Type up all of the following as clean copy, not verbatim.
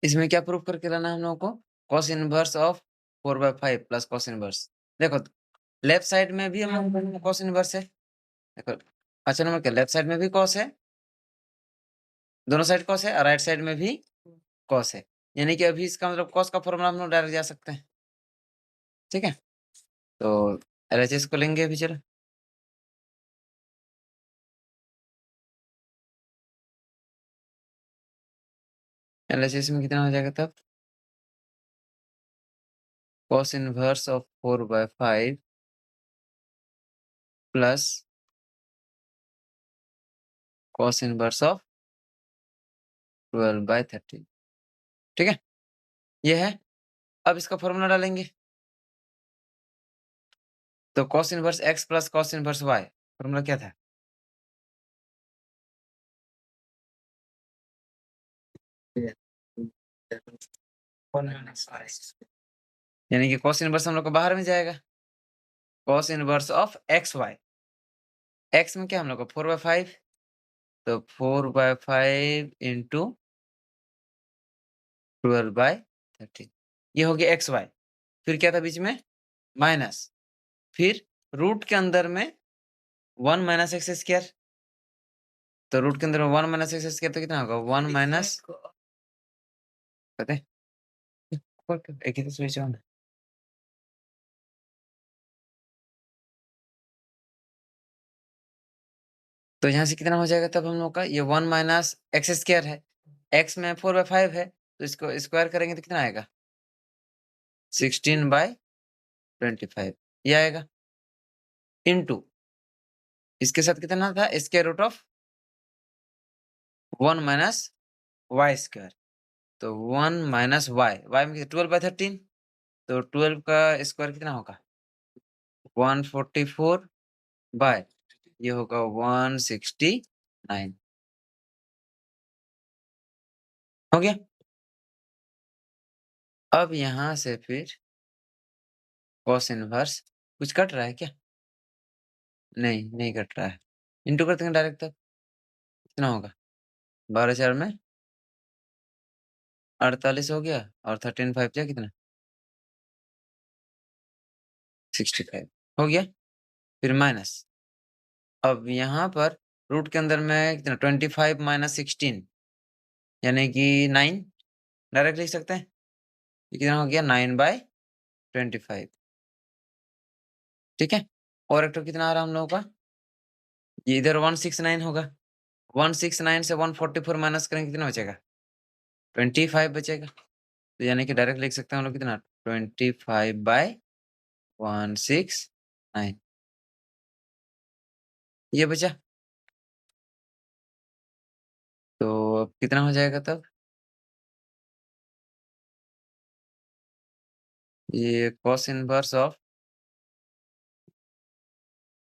इसमें क्या प्रूफ करके लाना है हम लोगों को? Cos inverse of 4/5 plus cos inverse. देखो लेफ्ट साइड में भी हम लोगों को कॉस इनवर्स है। देखो अच्छा नंबर क्या लेफ्ट साइड में भी कॉस है, दोनों साइड कॉस है और राइट साइड में भी कॉस है। यानी कि अभी इसका मतलब कॉस का फॉर्मूला हम लोग डायरेक्ट जा सकते हैं। ठीक है? तो एलएचएस को लेंगे अभी चलो। एलएचएस में कितना हो जाएगा तब? Cos inverse of 4/5 plus cos inverse of 12/13। ठीक है? ये है। अब इसका फॉर्मूला डालेंगे। तो cos inverse x plus cos inverse y formula क्या था? यानी कि कॉस इनवर्स हम लोग को बाहर में जाएगा। Cos inverse of x y. X में क्या हम लोग को 4/5 तो 4/5 इंटू 12/13 ये हो गया एक्स वाई। फिर क्या था बीच में? माइनस। फिर रूट के अंदर में 1 माइनस एक्स स्क्वायर। तो रूट के अंदर में 1 माइनस एक्स स्क्वायर तो कितना होगा? 1 माइनस पता है एक ही तो स्विच ऑन है। तो यहाँ से कितना हो जाएगा तब हम लोग का? ये 1 माइनस एक्स स्क्वायर है। एक्स में 4/5 है तो इसको स्क्वायर करेंगे तो कितना आएगा? 16/25 ये आएगा। इनटू इसके साथ कितना था? Square root of 1 minus y square. तो 1 माइनस वाई, वाई में 12/13 तो 12 का स्क्वायर कितना होगा? 144 बाय ये होगा 169 हो गया। अब यहाँ से फिर कॉस इनवर्स कुछ कट रहा है क्या? नहीं, नहीं कट रहा है। इंटू कर देंगे डायरेक्ट तब कितना होगा? 12/4 में 48 हो गया और 13/5 जा कितना? 65 हो गया। फिर माइनस। अब यहाँ पर रूट के अंदर में कितना 25 माइनस 16 यानी कि 9 डायरेक्ट लिख सकते हैं। ये कितना हो गया 9/25 ठीक है। और एक तो कितना आ रहा है हम लोगों का? ये इधर 169 होगा। 169 से 144 माइनस करेंगे कितना बचेगा? 25 बचेगा। तो यानी कि डायरेक्ट लिख सकते हैं हम लोग कितना 25/169 ये बचा। तो अब कितना हो जाएगा तब? ये कॉस इनवर्स ऑफ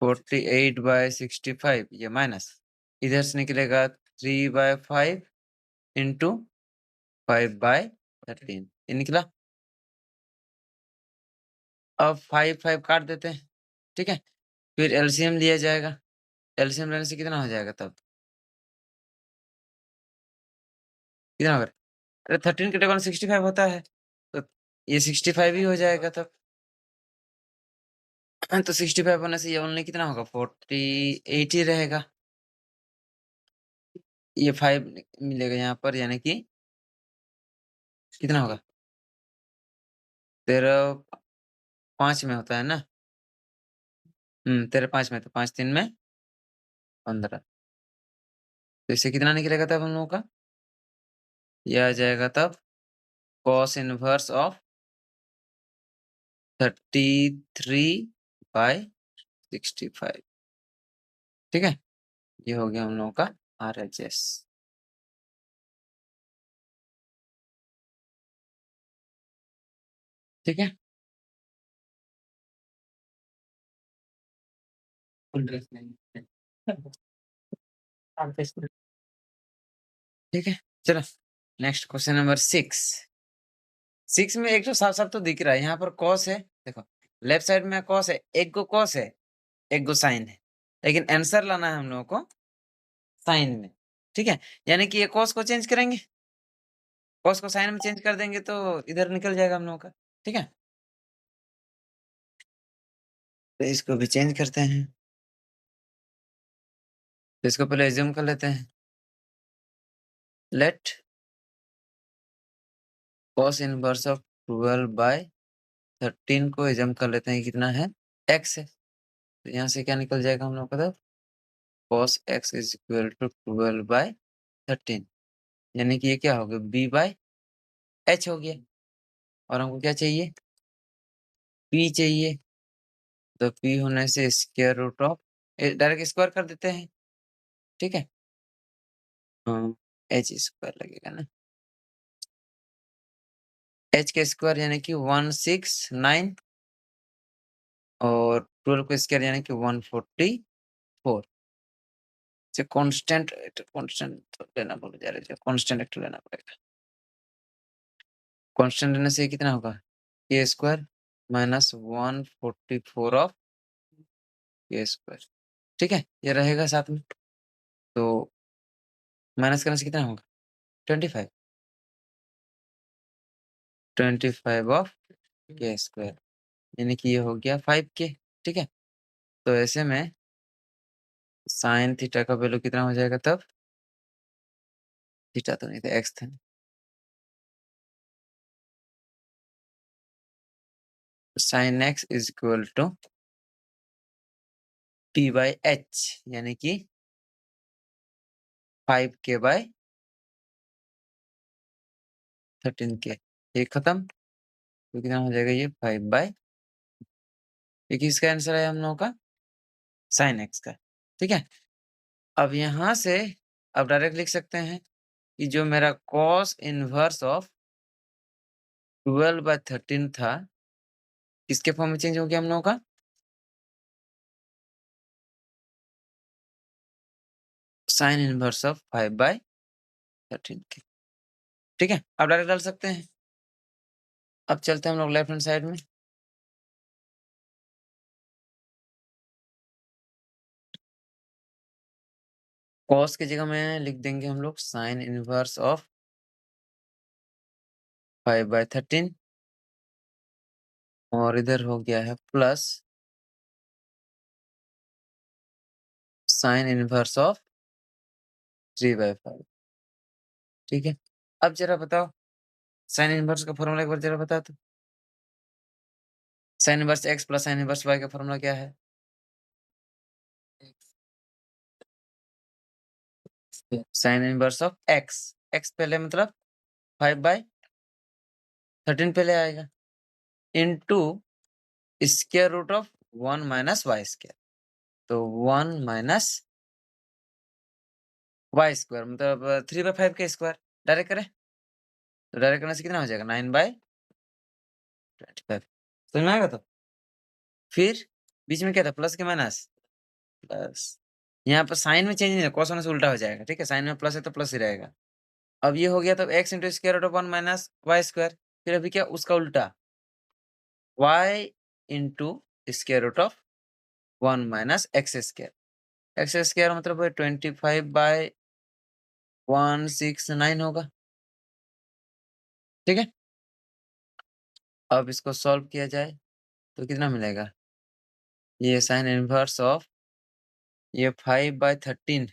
48/65 ये माइनस इधर से निकलेगा 3/5 इंटू 5/13 ये निकला। अब 5 काट देते हैं ठीक है। फिर एलसीएम लिया जाएगा। एलसीएम लेने से कितना हो जाएगा तब? कितना होगा? अरे 13 के टेबल में 65 होता है तो ये 65 ही हो जाएगा तब। तो 65 होने से ये ओनली कितना होगा? 48 ही रहेगा। ये 5 मिलेगा यहाँ पर यानी कि कितना होगा? 13 5 में होता है ना? 13 5 में तो 5 3 में 15 तो इससे कितना निकलेगा तब हम लोगों का? ये आ जाएगा तब कॉस इनवर्स ऑफ 33/65 ठीक है। ये हो गया हम लोगों का आरएचएस। ठीक है। ठीक है चलो नेक्स्ट क्वेश्चन नंबर 6। 6 में एक तो साफ साफ तो दिख रहा है यहाँ पर कॉस है। देखो लेफ्ट साइड में कॉस है, एक को कॉस है एक को साइन है, लेकिन आंसर लाना है हम लोगों को साइन में। ठीक है यानी कि ये कॉस को चेंज करेंगे कॉस को साइन में चेंज कर देंगे तो इधर निकल जाएगा हम लोगों का, ठीक है? तो इसको भी चेंज करते हैं। तो इसको पहले अज़्यूम कर लेते हैं। लेट कॉस इनवर्स ऑफ 12/13 को अज़्यूम कर लेते हैं कितना है? x है। तो यहाँ से क्या निकल जाएगा हम लोग का तब? cos x is equal to 12/13 यानी कि ये क्या हो गया? b/h हो गया और हमको क्या चाहिए? p चाहिए। तो p होने से square root of direct square कर देते हैं, ठीक है? हाँ, h स्क्वायर लगेगा ना? h का स्क्वायर यानी कि 169 और 12 का स्क्वायर यानी कि 144 से कांस्टेंट तो लेना बोला जा रहा है, कांस्टेंट एक तो लेना पड़ेगा। कांस्टेंट लेने से ये कितना होगा? k square minus 144 of k square, ठीक है? ये रहेगा साथ में। तो माइनस करने से कितना होगा? 25 25 ऑफ k स्क्वायर यानी कि ये हो गया 5k, ठीक है? तो ऐसे में साइन थीटा का वैल्यू कितना हो जाएगा तब? थीटा तो नहीं था, x था। Sine x is equal to p/h यानी कि 5k/13k। ये खत्म, तो कितना हो जाएगा ये 5/, ये किसका आंसर है हम लोगों का? साइन x का, ठीक है? अब यहाँ से अब डायरेक्ट लिख सकते हैं कि जो मेरा कॉस इनवर्स ऑफ 12/13 था, किसके फॉर्म में चेंज हो गया हम लोगों का? साइन इनवर्स ऑफ 5/13 के, ठीक है? अब डायरेक्ट डाल सकते हैं। अब चलते हैं हम लोग लेफ्ट हैंड साइड में। कॉस की जगह में लिख देंगे हम लोग साइन इनवर्स ऑफ 5/13 और इधर हो गया है प्लस साइन इनवर्स ऑफ 3/5, ठीक है? अब जरा बताओ साइन इनवर्स का फॉर्मूला एक बार जरा बता दो। Sine inverse x plus sine inverse y का फॉर्मूला क्या है? Sine inverse of x, x पहले मतलब 5/13 पहले आएगा into square root of 1 minus y square. तो 1 माइनस y स्क्वायर मतलब 3/5 का स्क्वायर डायरेक्ट करें तो डायरेक्ट करने से कितना हो जाएगा? 9/25 समझ में आएगा? तो फिर बीच में क्या था? प्लस के माइनस? प्लस। यहाँ पर साइन में चेंज नहीं है, कॉस होने से उल्टा हो जाएगा, ठीक है? साइन में प्लस है तो प्लस ही रहेगा। अब ये हो गया तब x into square root of 1 minus y square, फिर अभी क्या उसका उल्टा y into square root of 1 minus x square मतलब वही 25/169 होगा, ठीक है? अब इसको सॉल्व किया जाए तो कितना मिलेगा? ये साइन इनवर्स ऑफ ये 5/13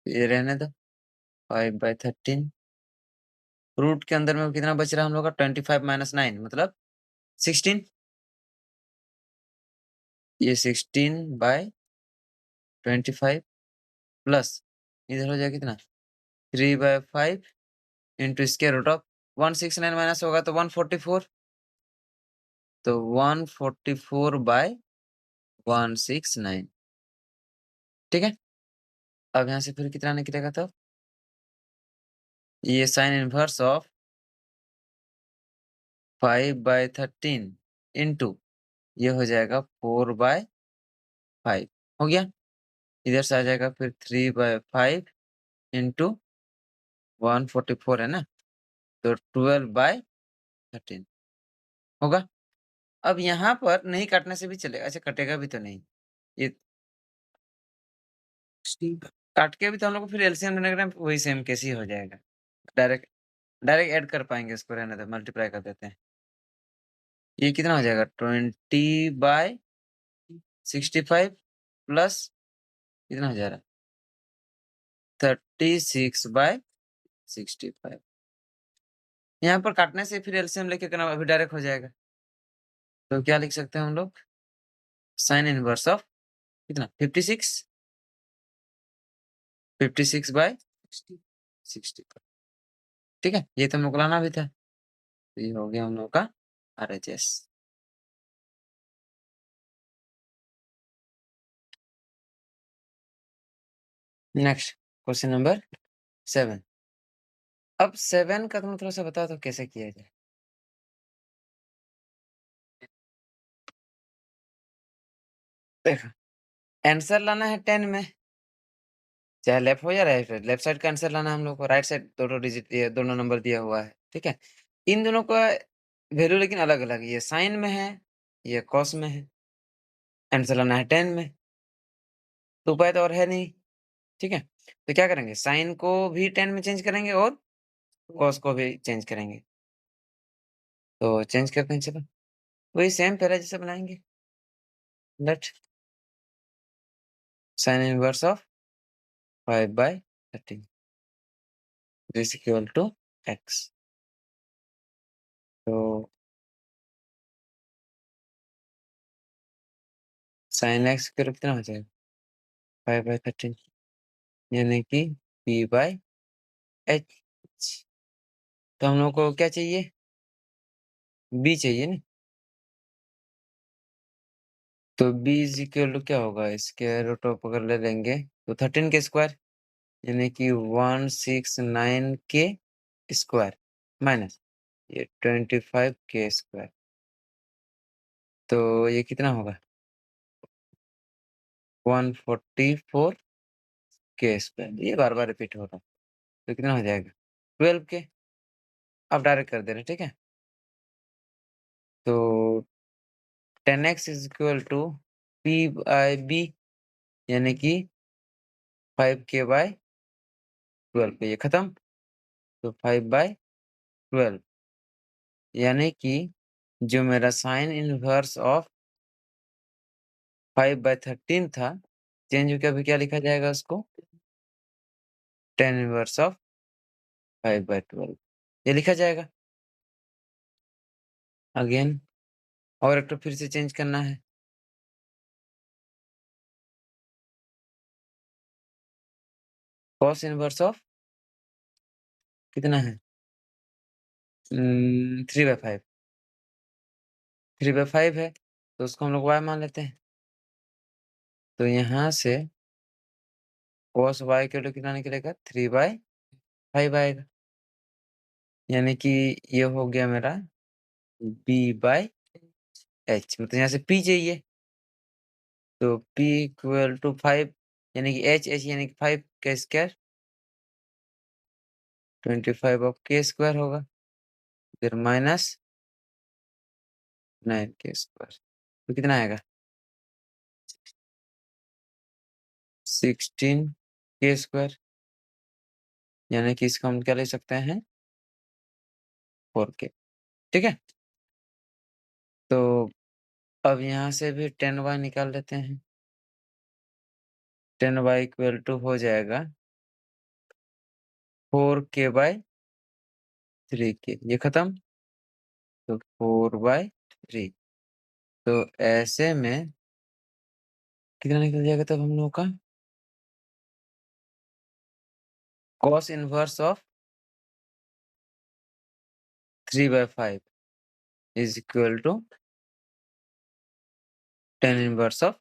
ये रहने दो 5/13 रूट के अंदर में कितना बच रहा है हम लोग का? 25 माइनस 9 मतलब 16, ये 16/25 प्लस इधर हो जाएगा कितना? 3/5 into square root of 169 minus होगा तो 144, तो 144/169, ठीक है? अब यहाँ से फिर कितना निकलेगा तब? ये साइन इनवर्स ऑफ 5/13 इंटू ये हो जाएगा 4/5 हो गया। इधर से आ जाएगा फिर 3/5 इंटू 144 है ना, तो 12/13 होगा। अब यहाँ पर नहीं काटने से भी चलेगा, अच्छा कटेगा भी तो नहीं, ये काट के भी तो हम लोग को फिर एलसीएम लेने का टाइम वही सेम केस ही हो जाएगा। डायरेक्ट डायरेक्ट ऐड कर पाएँगे, इसको रहने दो, मल्टीप्लाई कर देते हैं। ये कितना हो जाएगा 20/65 प्लस कितना हो जा रहा है 36/65। यहाँ पर काटने से फिर एलसीएम लेके करना अभी डायरेक्ट हो जाएगा। तो क्या लिख सकते हैं हम लोग? साइन इनवर्स ऑफ कितना 56 56/65 ठीक है? ये तो हम लोग को लाना भी था। तो ये हो गया हम लोग का आरएचएस। Next question number 7। अब 7 का तुम थोड़ा-सा बताओ तो कैसे किया जाए? देखो, आंसर लाना है 10 में, चाहे लेफ्ट हो या राइट हो, लेफ्ट साइड का आंसर लाना है हम लोग को, राइट साइड दोनों डिजिट दिए दोनों नंबर दिया हुआ है, ठीक है? इन दोनों का वैल्यू लेकिन अलग-अलग, ये साइन में है, ये कॉस में है। आंसर लाना है 10 में, तो उपाय तो और है नहीं, ठीक है? तो क्या करेंगे, साइन को भी 10 में चेंज करेंगे और कॉस को भी चेंज करेंगे। तो चेंज करते हैं चलो, वही सेम पहले जैसा बनाएँगे। Let sine inverse of 5/13 this equal to x। तो साइन x का कितना हो जाएगा 5/13 यानी कि p/h। तो हम लोग को क्या चाहिए? b चाहिए ना? तो b इज़ इक्वल टू क्या होगा? स्क्वायर रूट ऑफ अगर ले लेंगे तो 13 के स्क्वायर यानी कि 169 के स्क्वायर माइनस ये 25 के स्क्वायर। तो ये कितना होगा? 144 के स्क्वायर। ये बार-बार रिपीट हो रहा है। तो कितना हो जाएगा? 12 के। अब डायरेक्ट कर दे रहे हैं, ठीक है? तो 10x is equal to p/b यानी कि 5k/12 पे ये खत्म। तो 5/12 यानी कि जो मेरा साइन इनवर्स ऑफ 5/13 था, चेंज होके अभी क्या लिखा जाएगा उसको? tan इनवर्स ऑफ 5/12 ये लिखा जाएगा। अगेन और एक तो फिर से चेंज करना है। कॉस इनवर्स ऑफ कितना है? 3/5 3/5 है, तो उसको हम लोग y मान लेते हैं। तो यहाँ से कॉस y का वैल्यू कितना निकलेगा? 3/5 आएगा। यानी कि ये हो गया मेरा b/h मतलब यहाँ से p चाहिए। तो p इक्वल टू 5 यानी कि h यानी कि 5 का स्क्वायर 25 ऑफ k स्क्वायर होगा। फिर माइनस 9 के स्क्वायर। तो कितना आएगा? 16 के स्क्वायर यानी कि इसको हम क्या ले सकते हैं? 4k ठीक है? तो अब यहाँ से भी 10y निकाल लेते हैं। 10y इक्वल टू हो जाएगा 4k/3k ये खत्म। तो 4/3 तो ऐसे में कितना निकल जाएगा तब हम लोग का? Cos inverse of 3/5 is equal to tan inverse of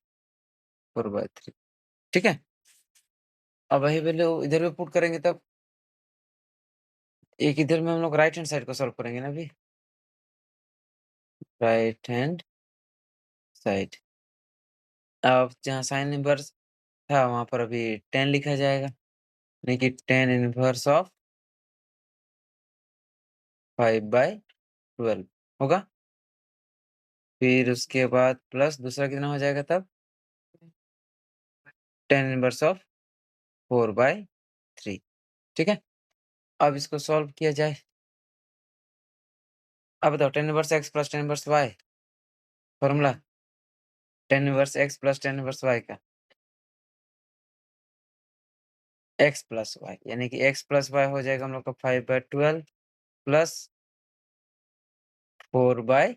4/3 ठीक है? अब वही वैल्यू इधर भी पुट करेंगे तब एक इधर में हम लोग राइट हैंड साइड को सॉल्व करेंगे ना अभी। राइट हैंड साइड अब जहाँ साइन इनवर्स था वहाँ पर अभी 10 लिखा जाएगा यानी कि tan इनवर्स ऑफ 5/12 होगा। फिर उसके बाद प्लस दूसरा कितना हो जाएगा तब? tan इनवर्स ऑफ 4/3 ठीक है? अब इसको सॉल्व किया जाए। अब बताओ tan inverse x plus tan inverse y formula tan inverse x plus tan inverse y का x प्लस y यानी कि x प्लस y हो जाएगा हम लोग का 5/12 plus 4/3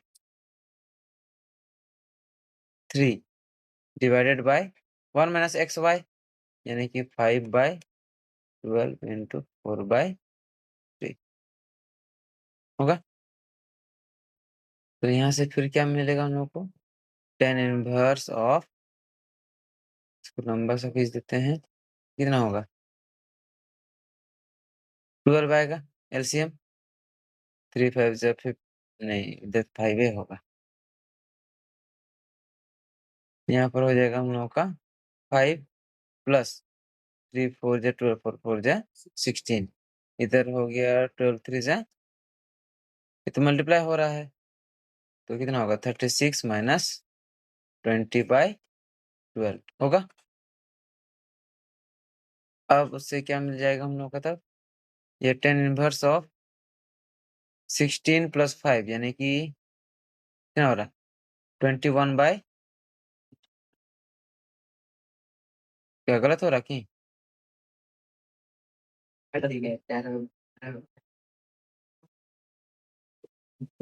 divided by 1 minus xy यानी कि 5/12 इंटू 4/3 होगा। तो यहाँ से फिर क्या मिलेगा हम लोग को tan इनवर्स ऑफ इसको लंबा सा खींच देते हैं कितना होगा 12 आएगा एलसीएम 3 5 जा 5 नहीं इधर 5 ही होगा। यहाँ पर हो जाएगा हम लोगों का 5 प्लस 3 4 जा 12 4 4 जा 16 इधर हो गया 12 3 जा ये तो मल्टीप्लाई हो रहा है तो कितना होगा 36 माइनस 20/12 होगा। अब उससे क्या मिल जाएगा हम लोग का तब ये tan इनवर्स ऑफ 16 प्लस 5 यानी कि कितना हो रहा है 21 बाय क्या गलत हो रहा कि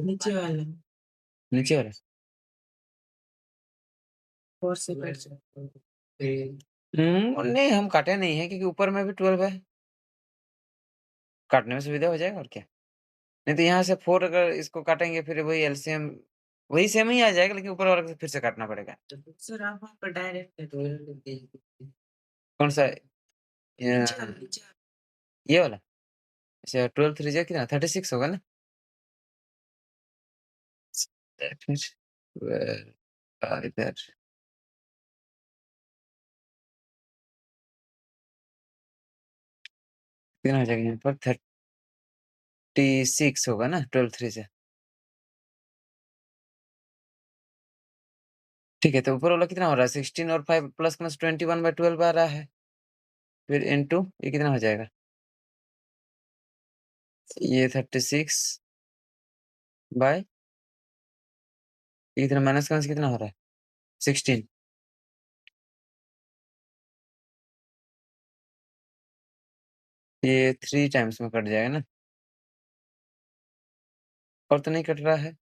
नीचे वाला नीचे वाला नहीं हम काटे नहीं है क्योंकि ऊपर में भी 12 है काटने में सुविधा हो जाएगा और क्या नहीं तो यहाँ से 4 अगर इसको काटेंगे फिर वही एलसीएम वही सेम ही आ जाएगा लेकिन ऊपर वाले को फिर से काटना पड़ेगा सर आप वहाँ पर डायरेक्ट कौन सा ये वाला अच्छा 12 3 जा कितना 36 होगा ना फिर इधर कितना हो जाएगा यहाँ पर 36 होगा ना 12 3 से ठीक है तो ऊपर वाला कितना हो रहा है 16 और 5 प्लस माइनस 21/12 आ रहा है फिर इनटू ये कितना हो जाएगा ये 36 बाय ये कितना माइनस का कितना हो रहा है 16 ये 3 टाइम्स में कट जाएगा ना और तो नहीं कट रहा है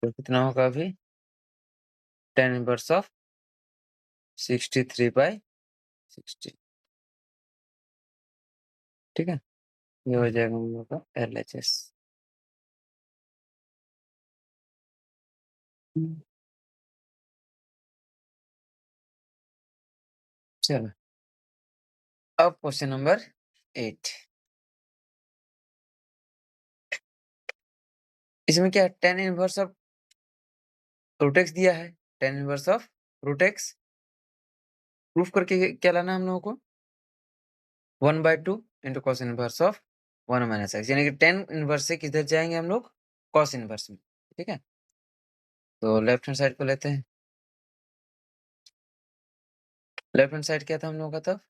तो कितना होगा अभी tan इनवर्स ऑफ 63/16 ठीक है ये हो जाएगा हम लोग का LHS चलो अब क्वेश्चन नंबर 8 इसमें क्या tan inverse of root x दिया है tan inverse of root x proof करके क्या लाना है हम लोगों को 1/2 into cos inverse of 1 minus x यानी कि tan इनवर्स से किधर जाएंगे हम लोग cos इनवर्स में ठीक है तो लेफ्ट हैंड साइड को लेते हैं लेफ्ट हैंड साइड क्या था हम लोगों का तब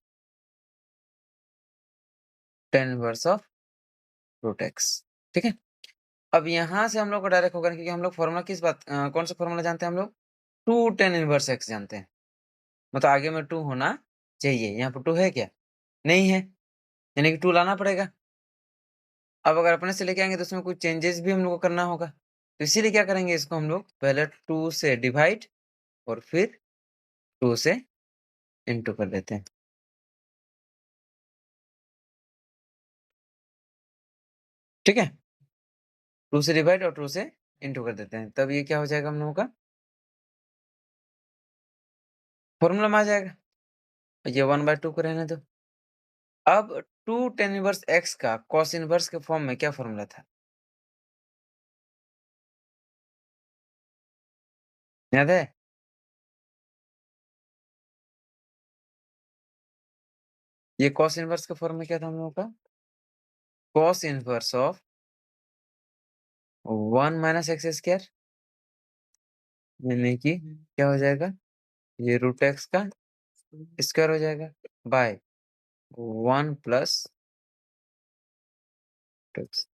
tan inverse of root x ठीक है अब यहाँ से हम लोग को डायरेक्ट होगा क्योंकि हम लोग फॉर्मूला किस बात कौन सा फॉर्मूला जानते हैं हम लोग 2 tan इनवर्स x जानते हैं मतलब आगे में 2 होना चाहिए यहाँ पर 2 है क्या नहीं है यानी कि 2 लाना पड़ेगा अब अगर अपने से लेके आएंगे तो उसमें कुछ चेंजेस भी हम लोग को करना होगा तो इसीलिए क्या करेंगे इसको हम लोग पहले 2 से डिवाइड और फिर 2 से इंटू कर देते हैं ठीक है 2 से डिवाइड और 2 से इंटू कर देते हैं तब ये क्या हो जाएगा हम लोगों का फॉर्मूला में आ जाएगा ये 1/2 को रहने दो अब 2 tan इनवर्स x का cos इनवर्स के फॉर्म में क्या फॉर्मूला था याद है ये cos इनवर्स के फॉर्म में क्या था हम लोगों का cos inverse of 1 minus x square यानी कि क्या हो जाएगा ये रूट x का स्क्वायर हो जाएगा बाय 1 प्लस x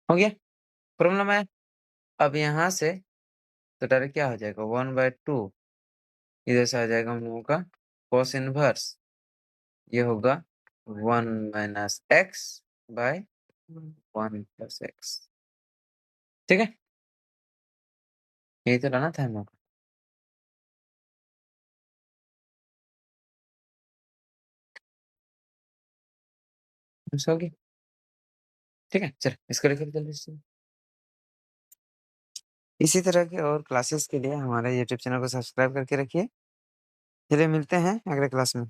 हो गया? प्रॉब्लम आया? अब यहाँ से तो डायरेक्ट क्या हो जाएगा 1/2 इधर से आ जाएगा हम लोगों का कॉस इनवर्स ये होगा 1 minus x by 1 plus x ठीक है? यही तो लाना था हम लोग को। बस हो गया। ठीक है? चलो इसको लेकर जल्दी से इसी तरह के और क्लासेस के लिए हमारे यूट्यूब चैनल को सब्सक्राइब करके रखिए। चलिए मिलते हैं अगले क्लास में।